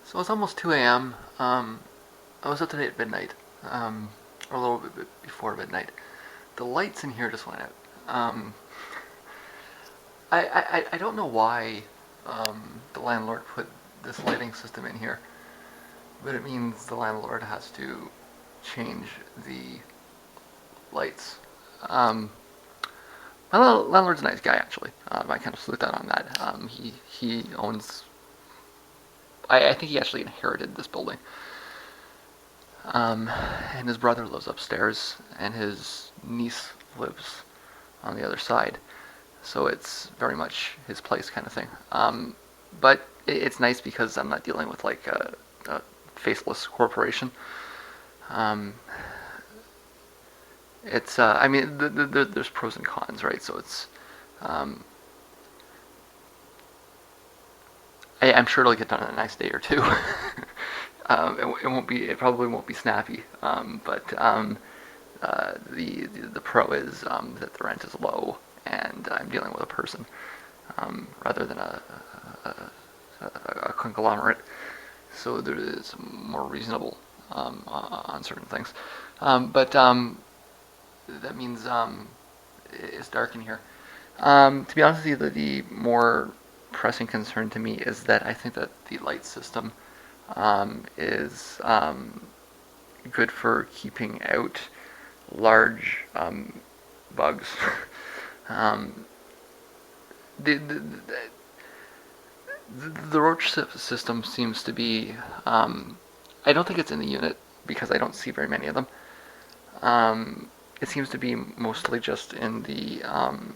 So it's almost 2 a.m. I was up today at midnight, or a little bit before midnight. The lights in here just went out. Um, I don't know why the landlord put this lighting system in here, but it means the landlord has to change the lights. Um, my landlord's a nice guy, actually. I kind of salute that on that. He owns. I think he actually inherited this building. And his brother lives upstairs, and his niece lives on the other side. So it's very much his place, kind of thing. But it's nice because I'm not dealing with like a faceless corporation. Um, it's I mean, there's pros and cons, right? So it's um, I'm sure it'll get done in a nice day or two. It won't be. It probably won't be snappy. The pro is that the rent is low, and I'm dealing with a person rather than a, a conglomerate. So there is more reasonable on certain things. But that means it's dark in here. To be honest with you, the more pressing concern to me is that I think that the light system is good for keeping out large bugs. um, the the roach system seems to be. I don't think it's in the unit because I don't see very many of them. Um, it seems to be mostly just in the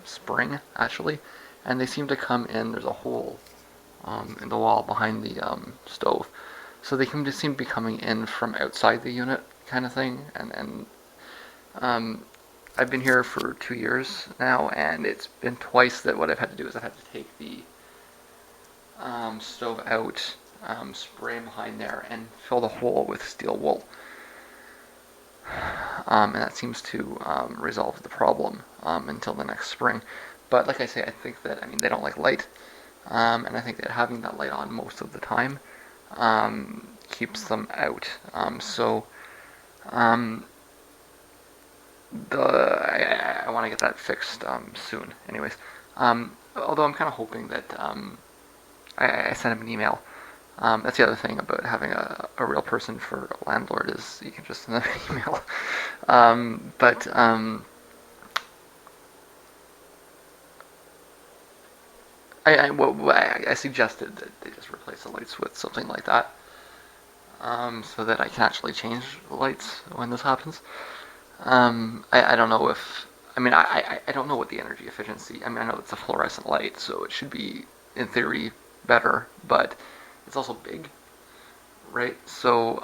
spring, actually, and they seem to come in. There's a hole in the wall behind the stove, so they seem to be coming in from outside the unit, kind of thing. And um, I've been here for 2 years now, and it's been twice that what I've had to do is I've had to take the stove out, spray behind there, and fill the hole with steel wool. And that seems to resolve the problem until the next spring. But like I say, I think that they don't like light, and I think that having that light on most of the time keeps them out. So um, I want to get that fixed soon. Anyways, although I'm kind of hoping that I sent him an email. That's the other thing about having a real person for a landlord is you can just send them an email. But I suggested that they just replace the lights with something like that, so that I can actually change the lights when this happens. I don't know if I don't know what the energy efficiency. I know it's a fluorescent light, so it should be in theory better, but it's also big, right? So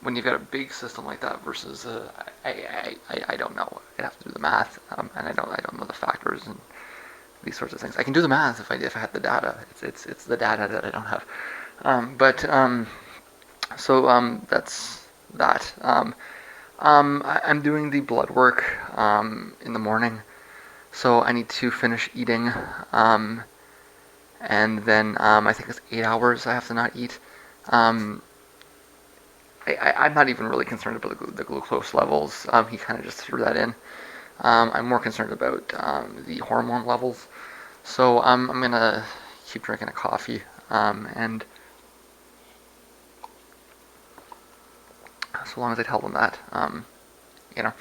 when you've got a big system like that versus I don't know. I'd have to do the math, and I don't know the factors and these sorts of things. I can do the math if I had the data. It's the data that I don't have. But so That's that. I'm doing the blood work in the morning, so I need to finish eating, and then I think it's 8 hours I have to not eat. Um, I'm not even really concerned about the glucose levels. He kind of just threw that in. I'm more concerned about the hormone levels. So I'm gonna keep drinking a coffee, and so long as I tell them that, you know.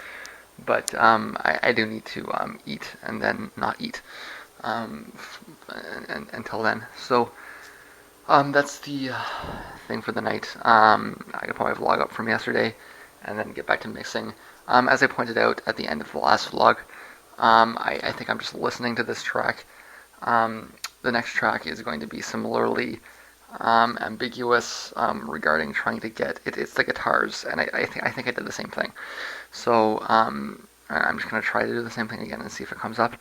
But I do need to eat and then not eat um, until then. So that's the thing for the night. I could probably vlog up from yesterday and then get back to mixing. As I pointed out at the end of the last vlog, I think I'm just listening to this track. The next track is going to be similarly ambiguous regarding trying to get it's the guitars, and I think I did the same thing. So I'm just gonna try to do the same thing again and see if it comes up.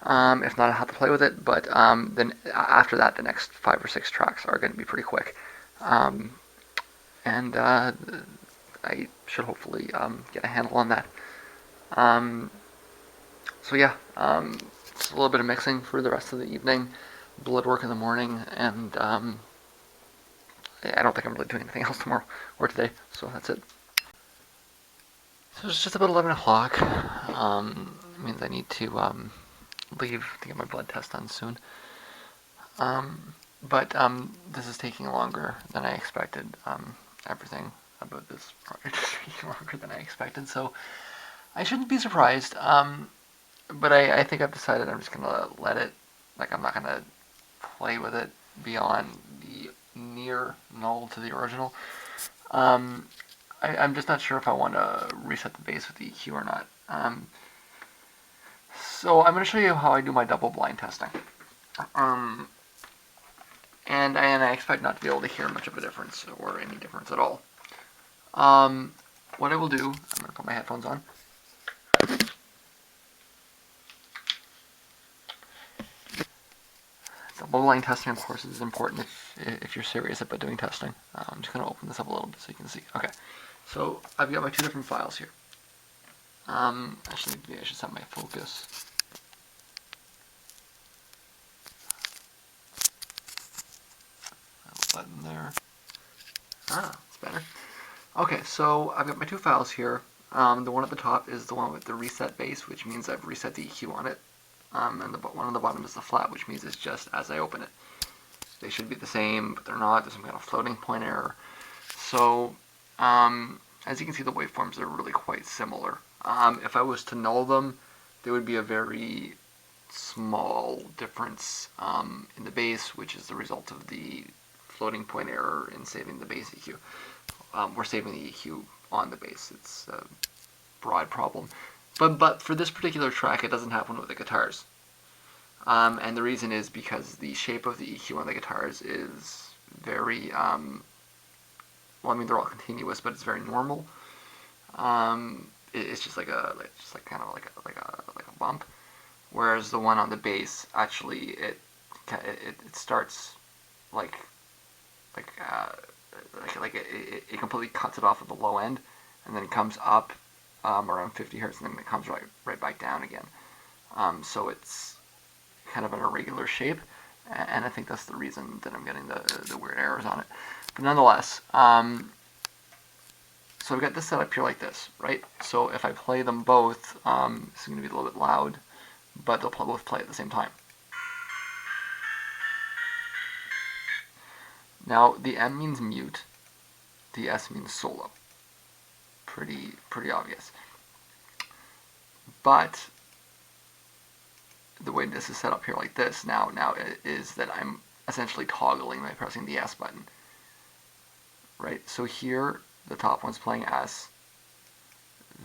If not, I'll have to play with it. But then after that, the next 5 or 6 tracks are going to be pretty quick, um, and I should hopefully get a handle on that. Um, so yeah, just a little bit of mixing for the rest of the evening, blood work in the morning, and I don't think I'm really doing anything else tomorrow or today, so that's it. So it's just about 11 o'clock. It means I need to leave to get my blood test done soon. But this is taking longer than I expected. Everything about this project is taking longer than I expected, so I shouldn't be surprised. But I think I've decided I'm just gonna let it. Like I'm not gonna play with it beyond the near null to the original. Um, I'm just not sure if I want to reset the base with the EQ or not. So I'm going to show you how I do my double blind testing. Um, and I expect not to be able to hear much of a difference or any difference at all. What I will do, I'm going to put my headphones on. Double blind testing, of course, is important if you're serious about doing testing. I'm just going to open this up a little bit so you can see. Okay, so I've got my two different files here. Actually, maybe I should set my focus. Button there. It's better. Okay, so I've got my two files here. The one at the top is the one with the reset base, which means I've reset the EQ on it. And the one on the bottom is the flat, which means it's just as I open it. They should be the same, but they're not. There's some kind of floating point error. So, as you can see, the waveforms are really quite similar. If I was to null them, there would be a very small difference in the base, which is the result of the floating point error in saving the base EQ. We're saving the EQ on the bass. It's a broad problem. But for this particular track, it doesn't happen with the guitars. And the reason is because the shape of the EQ on the guitars is very, well, I mean, they're all continuous, but it's very normal. It's just like kind of like a bump. Whereas the one on the bass, actually, it starts like like it completely cuts it off at the low end, and then it comes up around 50 hertz, and then it comes right back down again. So it's kind of an irregular shape, and I think that's the reason that I'm getting the weird errors on it. But nonetheless, so I've got this set up here like this, right? So if I play them both, it's going to be a little bit loud, but they'll both play at the same time. Now the M means mute, the S means solo. Pretty obvious. But the way this is set up here like this now is that I'm essentially toggling by pressing the S button. Right? So here the top one's playing S.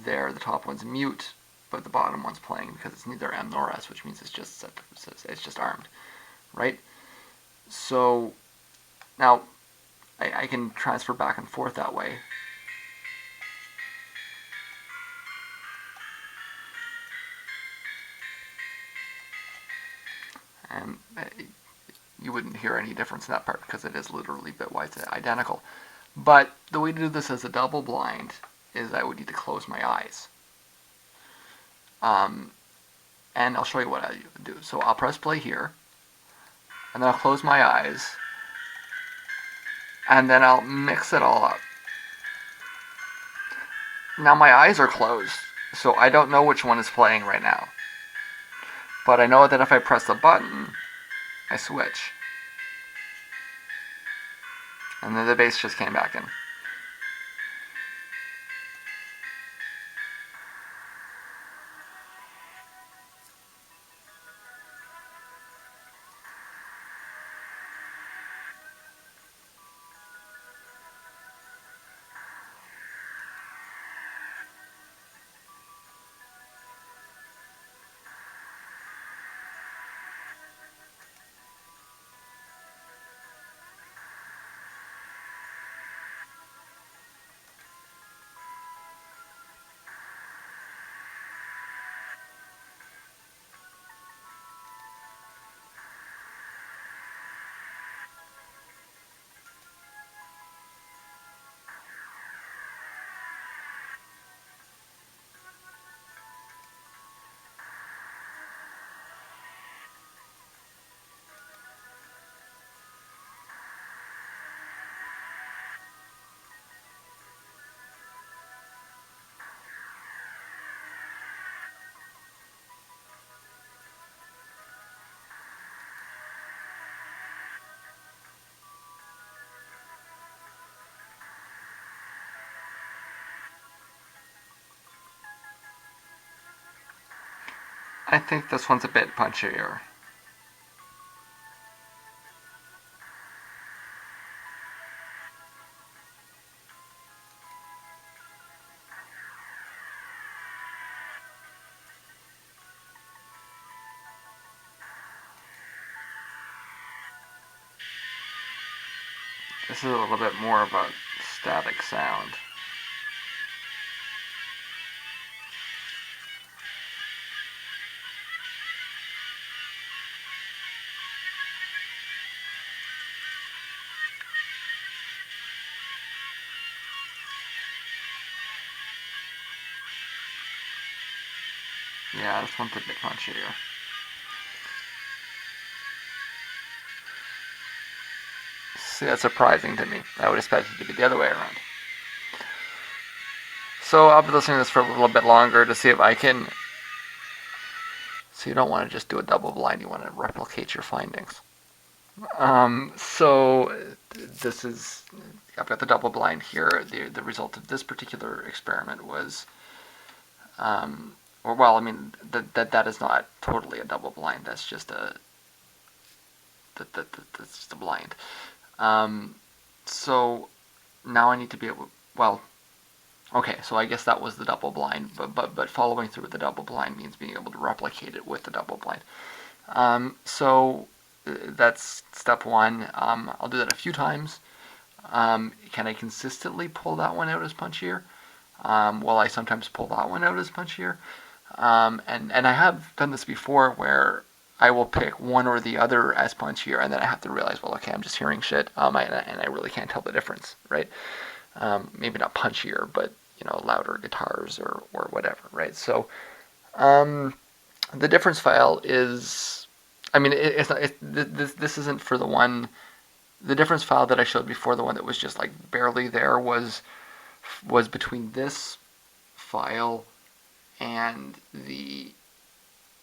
There the top one's mute, but the bottom one's playing because it's neither M nor S, which means it's just armed. Right? So now I can transfer back and forth that way. And you wouldn't hear any difference in that part because it is literally bitwise identical. But the way to do this as a double blind is I would need to close my eyes. And I'll show you what I do. So I'll press play here, and then I'll close my eyes, and then I'll mix it all up. Now my eyes are closed, so I don't know which one is playing right now. But I know that if I press the button, I switch. And then the bass just came back in. I think this one's a bit punchier. This is a little bit more of a static sound. Yeah, this one's a bit punchier. See, that's surprising to me. I would expect it to be the other way around. So I'll be listening to this for a little bit longer to see if I can. So you don't want to just do a double blind, you want to replicate your findings. So this is, I've got the double blind here. The result of this particular experiment was, or well, I mean that is not totally a double blind. That's just a that's just a blind. So now I need to be able. Well, okay. So I guess that was the double blind, but following through with the double blind means being able to replicate it with the double blind. So that's step one. I'll do that a few times. Can I consistently pull that one out as punchier? Well, I sometimes pull that one out as punchier. And I have done this before where I will pick one or the other as punchier, and then I have to realize, well, okay, I'm just hearing shit, and I really can't tell the difference, right? Maybe not punchier, but louder guitars or whatever, right? So the difference file is, I mean, it's not. This isn't for the one. The difference file that I showed before, the one that was just like barely there, was between this file and the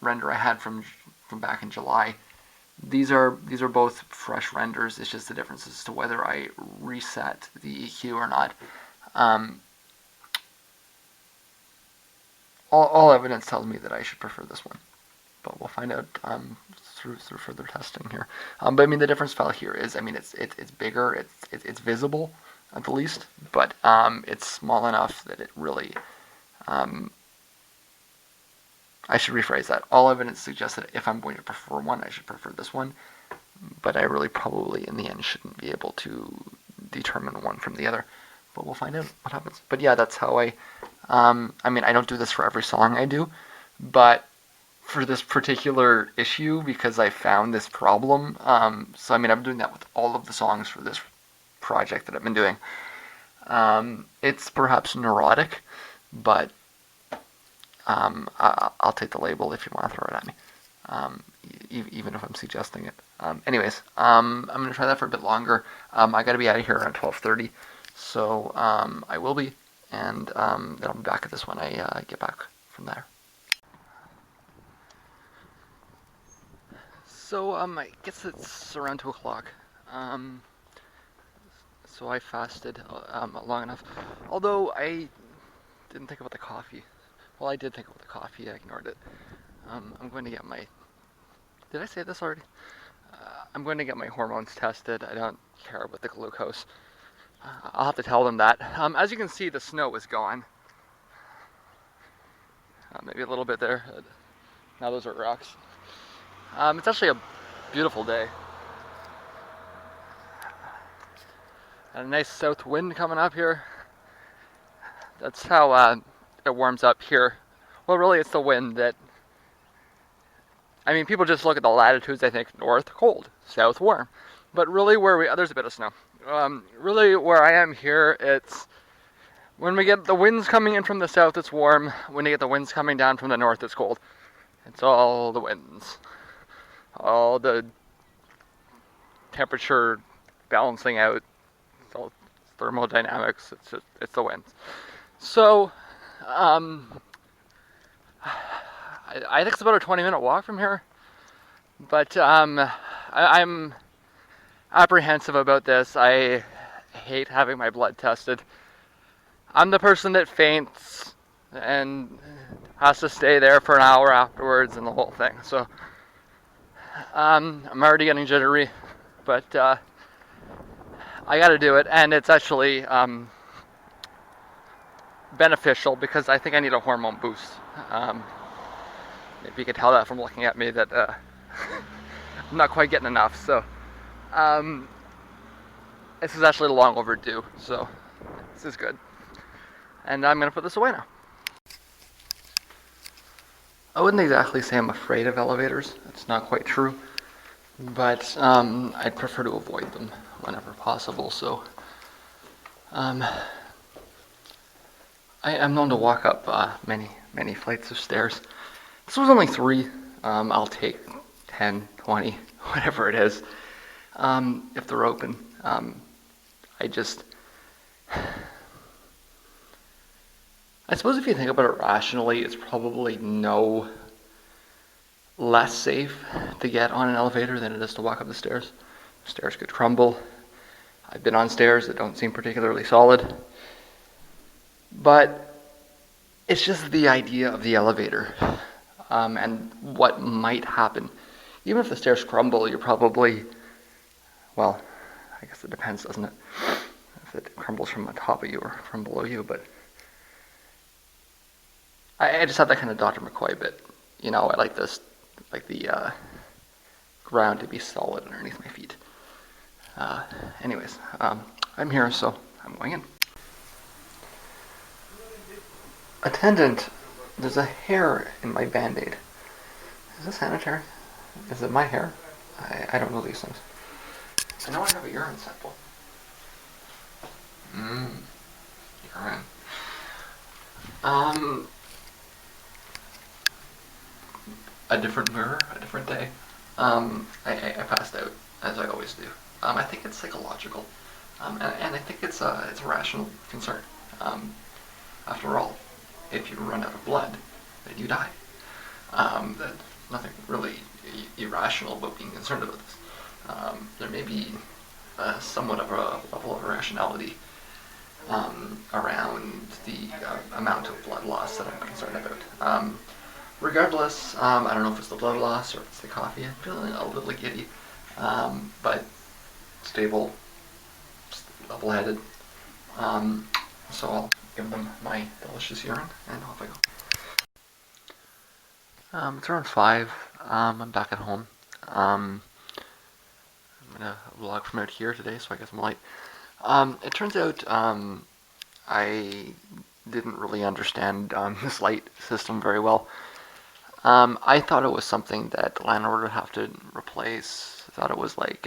render I had from back in July. These are both fresh renders. It's just the difference as to whether I reset the EQ or not. All evidence tells me that I should prefer this one, but we'll find out through further testing here. But I mean, the difference file here is, I mean, it's bigger, it's visible at the least, but it's small enough that it really. I should rephrase that. All evidence suggests that if I'm going to prefer one, I should prefer this one, but I really probably in the end shouldn't be able to determine one from the other. But we'll find out what happens. But yeah, that's how I mean, I don't do this for every song I do, but for this particular issue, because I found this problem, so I mean, I'm doing that with all of the songs for this project that I've been doing. It's perhaps neurotic, but I'll take the label if you want to throw it at me, even if I'm suggesting it. Anyways, I'm going to try that for a bit longer. I got to be out of here around 12:30, so I will be, and then I'll be back at this when I get back from there. So I guess it's around 2 o'clock. So I fasted long enough, although I didn't think about the coffee. Well, I did think about the coffee. I ignored it. I'm going to get my. Did I say this already? I'm going to get my hormones tested. I don't care about the glucose. I'll have to tell them that. As you can see, the snow is gone. Maybe a little bit there. Now those are rocks. It's actually a beautiful day. A nice south wind coming up here. That's how it warms up here. Well, really, it's the wind that. I mean, people just look at the latitudes. They think north cold, south warm, but really, there's a bit of snow. Really, where I am here, it's when we get the winds coming in from the south, it's warm. When you get the winds coming down from the north, it's cold. It's all the winds, all the temperature balancing out. It's all thermodynamics. It's the winds. So, I think it's about a 20-minute walk from here, but I'm apprehensive about this. I hate having my blood tested. I'm the person that faints, and has to stay there for an hour afterwards and the whole thing. So I'm already getting jittery, but I got to do it, and it's actually beneficial because I think I need a hormone boost. Maybe you could tell that from looking at me that I'm not quite getting enough. So um, this is actually long overdue. So this is good, and I'm gonna put this away now. I wouldn't exactly say I'm afraid of elevators. That's not quite true, but I'd prefer to avoid them whenever possible. So um, I'm known to walk up many flights of stairs. This was only 3. I'll take 10, 20, whatever it is, if they're open. I just, I suppose if you think about it rationally, it's probably no less safe to get on an elevator than it is to walk up the stairs. Stairs could crumble. I've been on stairs that don't seem particularly solid. But it's just the idea of the elevator and what might happen. Even if the stairs crumble, you're probably, well, I guess it depends, doesn't it? If it crumbles from on top of you or from below you. But I just have that kind of Dr. McCoy bit. You know, I like this, like the ground to be solid underneath my feet. Anyways, I'm here, so I'm going in. Attendant, there's a hair in my Band-Aid. Is this sanitary? Is it my hair? I don't know these things. I know I have a urine sample. Urine. A different mirror, a different day. I passed out, as I always do. I think it's psychological, and I think it's a rational concern. After all, if you run out of blood, then you die. There's nothing really irrational about being concerned about this. There may be somewhat of a level of irrationality around the amount of blood loss that I'm concerned about. Regardless, I don't know if it's the blood loss or if it's the coffee. I'm feeling a little giddy, but stable, level-headed. So I'll give them my delicious urine, and off I go. It's around 5. I'm back at home. I'm gonna vlog from out here today, so I guess I'm late. It turns out I didn't really understand this light system very well. I thought it was something that the landlord would have to replace. I thought it was like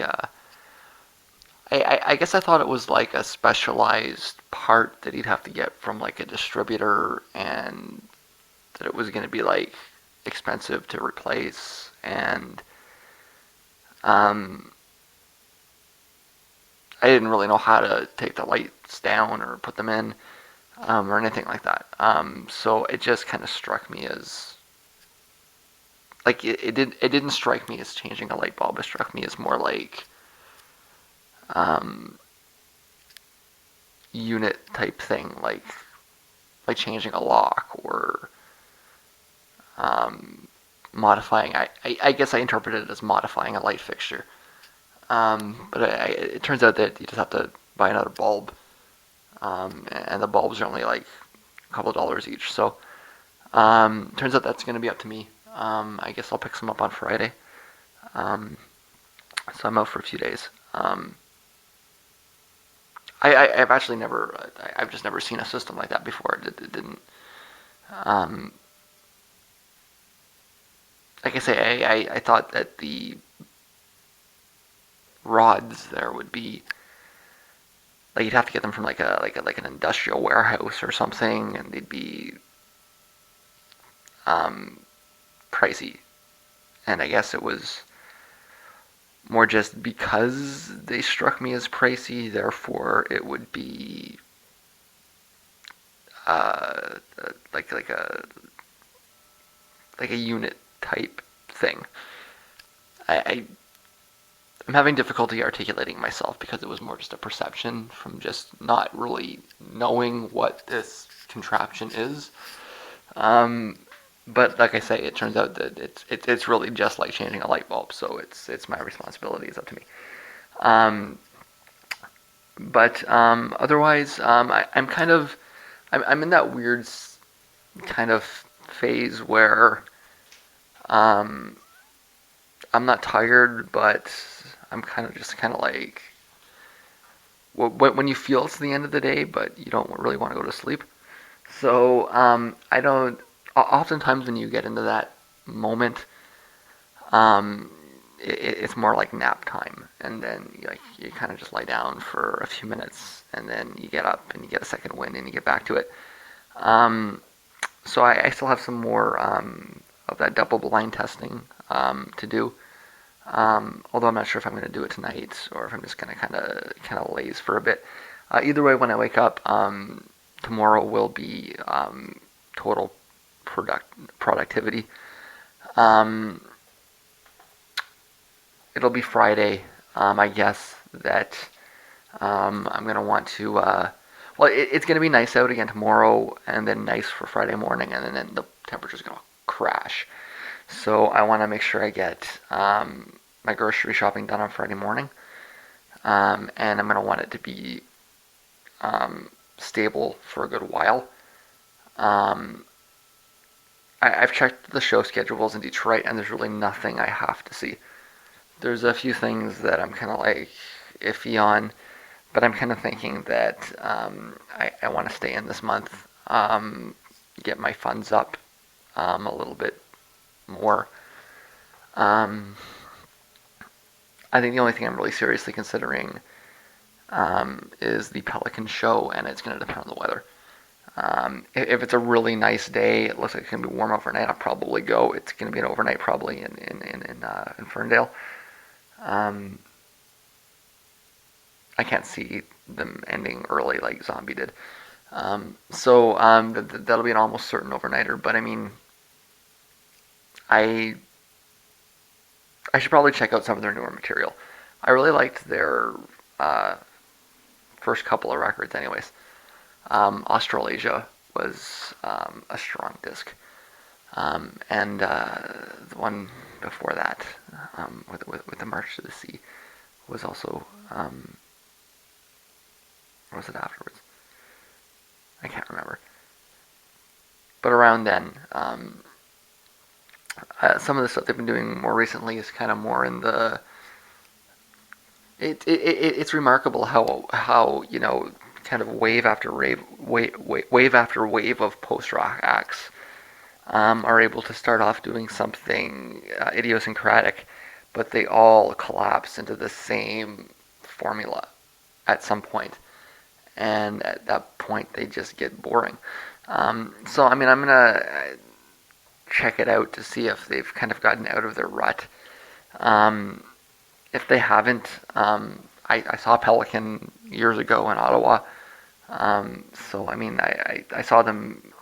I guess I thought it was like a specialized part that he'd have to get from like a distributor, and that it was going to be like expensive to replace, and I didn't really know how to take the lights down or put them in or anything like that. So it just kind of struck me as like it didn't strike me as changing a light bulb. It struck me as more like unit type thing, like changing a lock or modifying. I guess I interpreted it as modifying a light fixture. But it turns out that you just have to buy another bulb, and the bulbs are only like a couple of dollars each. So turns out that's going to be up to me. I guess I'll pick some up on Friday. So I'm out for a few days. I've actually I've just never seen a system like that before. It didn't, like I say, I thought that the rods there would be, like you'd have to get them from like an industrial warehouse or something, and they'd be pricey. And I guess it was more just because they struck me as pricey, therefore it would be like a unit type thing. I'm having difficulty articulating myself because it was more just a perception from just not really knowing what this contraption is. But like I say, it turns out that it's really just like changing a light bulb. So it's my responsibility. It's up to me. Um, but otherwise, I'm kind of I'm in that weird kind of phase where um, I'm not tired, but I'm kind of just kind of like when you feel it's the end of the day, but you don't really want to go to sleep. So I don't. Oftentimes, when you get into that moment, um, it's more like nap time, and then you kind of just lie down for a few minutes, and then you get up and you get a second wind and you get back to it. Um, so I still have some more of that double blind testing to do. Although I'm not sure if I'm going to do it tonight or if I'm just going to kind of laze for a bit. Either way, when I wake up, tomorrow will be total productivity. Um, it'll be Friday. I guess that I'm going to want to. Well, it's going to be nice out again tomorrow, and then nice for Friday morning, and then the temperature's going to crash. So I want to make sure I get my grocery shopping done on Friday morning, and I'm going to want it to be stable for a good while. Um, I've checked the show schedules in Detroit, and there's really nothing I have to see. There's a few things that I'm kind of like iffy on, but I'm kind of thinking that I want to stay in this month, get my funds up a little bit more. Um, I think the only thing I'm really seriously considering is the Pelican show, and it's going to depend on the weather. If it's a really nice day, it looks like it's going to be warm overnight, I'll probably go. It's going to be an overnight probably in Ferndale. Um, I can't see them ending early like Zombie did. That'll be an almost certain overnighter. But I mean, I I should probably check out some of their newer material. I really liked their uh, first couple of records, anyways. Australasia was a strong disc, and the one before that, with the March to the Sea, was also. Or was it afterwards? I can't remember. But around then, some of the stuff they've been doing more recently is kind of more in the. It's remarkable how kind of wave after wave after wave of post rock acts are able to start off doing something idiosyncratic, but they all collapse into the same formula at some point, and at that point they just get boring. So I mean, I'm gonna check it out to see if they've kind of gotten out of their rut. Um, if they haven't, I saw Pelican years ago in Ottawa. So I mean, I saw them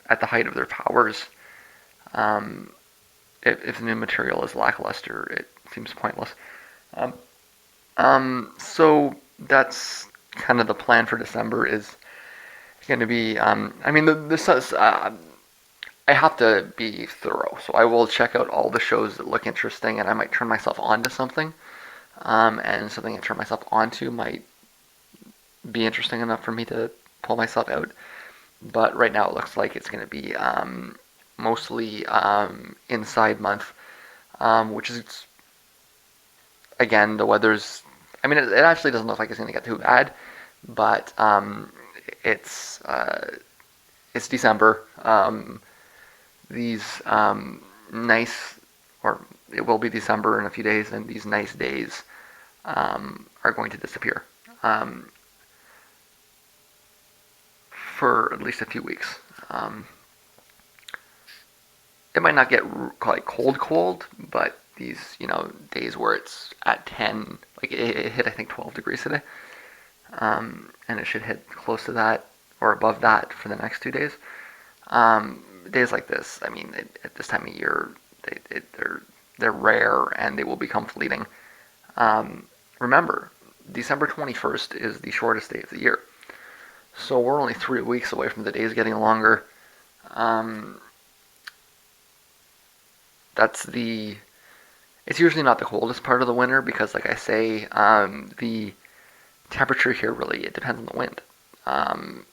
at the height of their powers. Um, if the new material is lackluster, it seems pointless. Um, so that's kind of the plan for December is going to be. I mean, this is. I have to be thorough, so I will check out all the shows that look interesting, and I might turn myself onto something. And something I turn myself onto might be interesting enough for me to pull myself out. But right now, it looks like it's going to be mostly inside month, which is again the weather's. I mean, it actually doesn't look like it's going to get too bad, but it's it's December. These nice, or it will be December in a few days, and these nice days are going to disappear for at least a few weeks. It might not get like cold, but these days where it's at 10, like it hit I think 12 degrees today, and it should hit close to that or above that for the next 2 days. Days like this, I mean, at this time of year, they're rare and they will become fleeting. Remember, December 21st is the shortest day of the year, so we're only 3 weeks away from the days getting longer. that's the it's usually not the coldest part of the winter because, like I say, the temperature here really it depends on the wind. Um,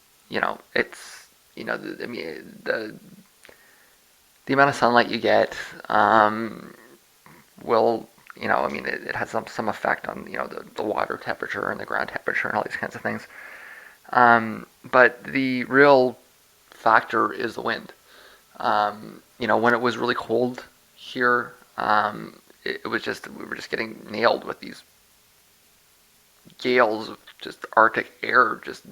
it's I mean the amount of sunlight you get will I mean it has some effect on the water temperature and the ground temperature and all these kinds of things. But the real factor is the wind. When it was really cold here, it was just we were just getting nailed with these gales of just Arctic air just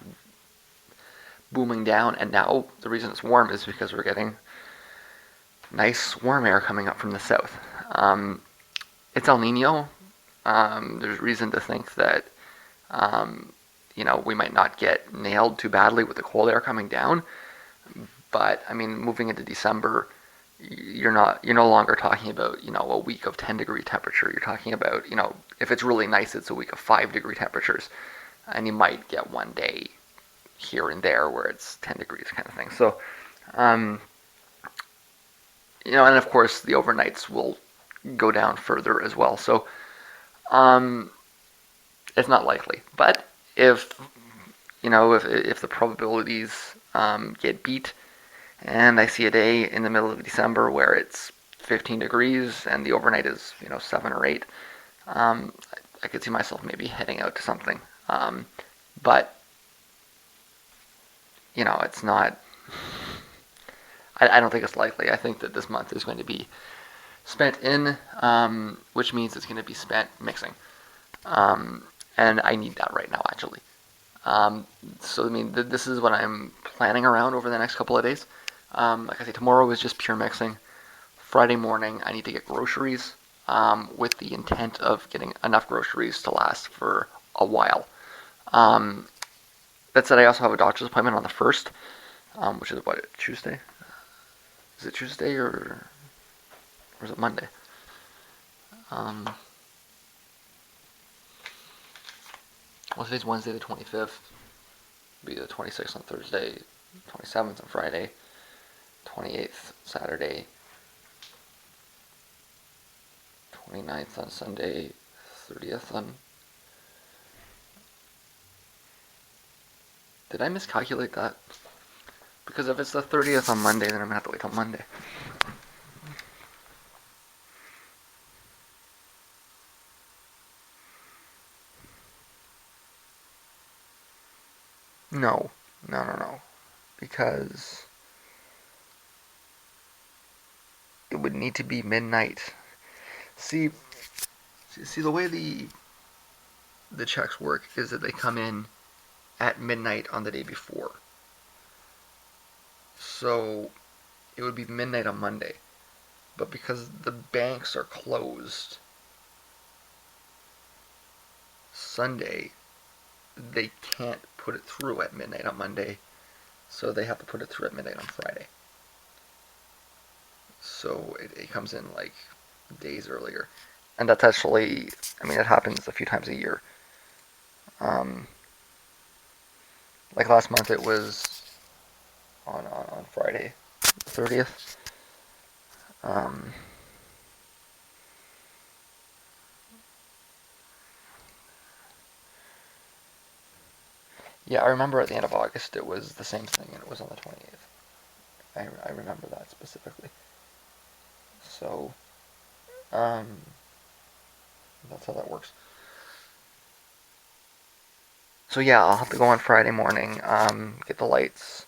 booming down. And now the reason it's warm is because we're getting nice warm air coming up from the south. It's El Nino. There's reason to think that we might not get nailed too badly with the cold air coming down. But I mean, moving into December, you're no longer talking about a week of 10-degree temperature. You're talking about if it's really nice, it's a week of 5-degree temperatures, and you might get one day here and there where it's 10 degrees kind of thing. So, um, and of course the overnights will go down further as well. So, um, it's not likely. But if the probabilities get beat, and I see a day in the middle of December where it's 15 degrees and the overnight is 7 or 8, um, I could see myself maybe heading out to something. But it's not. I don't think it's likely. I think that this month is going to be spent in, which means it's going to be spent mixing. Um, and I need that right now, actually. So, I mean, this is what I'm planning around over the next couple of days. Like I say, tomorrow is just pure mixing. Friday morning, I need to get groceries with the intent of getting enough groceries to last for a while. Um, that said, I also have a doctor's appointment on the 1st, which is what, Tuesday? Is it Tuesday or is it Monday? Um, well, today's Wednesday the 25th. It'll be the 26th on Thursday, 27th on Friday, 28th Saturday, 29th on Sunday, 30th on... Did I miscalculate that? Because if it's the 30th on Monday, then I'm going to have to wait till Monday. No. No, no, no. Because it would need to be midnight. See, the way the checks work is that they come in at midnight on the day before. So it would be midnight on Monday. But because the banks are closed Sunday, they can't put it through at midnight on Monday. So they have to put it through at midnight on Friday. So it comes in like days earlier. And that's actually, I mean, it happens a few times a year. Um, like last month, it was on Friday, the 30th. Um, yeah, I remember at the end of August it was the same thing, and it was on the 28th. I remember that specifically. So, um, that's how that works. So yeah, I'll have to go on Friday morning, get the lights,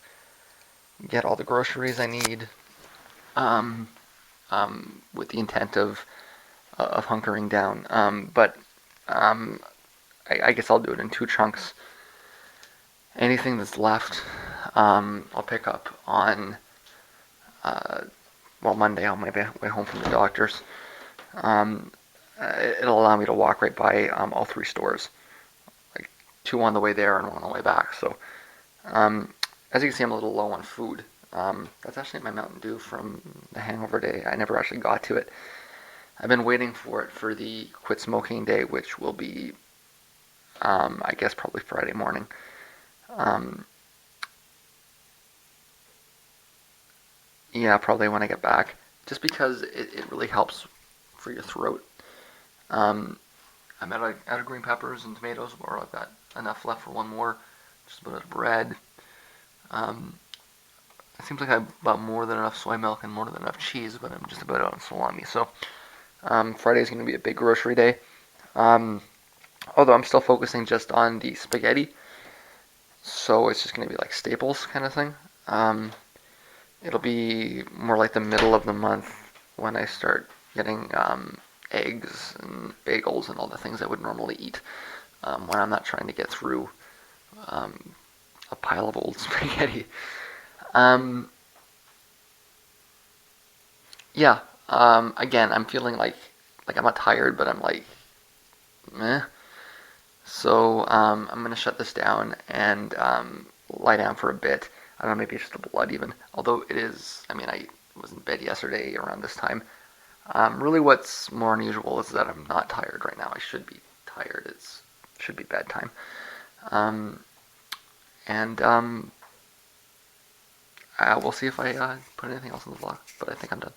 get all the groceries I need, um, with the intent of hunkering down. But um, I guess I'll do it in two chunks. Anything that's left, I'll pick up on uh, Monday on my way home from the doctor's. Um, it'll allow me to walk right by all three stores, like two on the way there and one on the way back. So, as you can see, I'm a little low on food. That's actually my Mountain Dew from the hangover day. I never actually got to it. I've been waiting for it for the quit smoking day, which will be, I guess, probably Friday morning. Um, yeah, probably when I get back. just because it really helps for your throat. Um, I'm out of green peppers and tomatoes, or I've got enough left for one more. Just a bit of bread. Um, it seems like I bought more than enough soy milk and more than enough cheese, but I'm just about out on salami. So Friday is going to be a big grocery day. Um, Although I'm still focusing just on the spaghetti, so it's just going to be like staples kind of thing. Um, it'll be more like the middle of the month when I start getting eggs and bagels and all the things I would normally eat when I'm not trying to get through um, a pile of old spaghetti. Um, yeah. Again, I'm feeling like I'm not tired, but I'm like meh. So I'm gonna shut this down and lie down for a bit. I don't know, maybe it's just the blood even. Although it is, I mean, I was in bed yesterday around this time. Really, what's more unusual is that I'm not tired right now. I should be tired. It should be bedtime. Um, and we'll see if I put anything else in the vlog. But I think I'm done.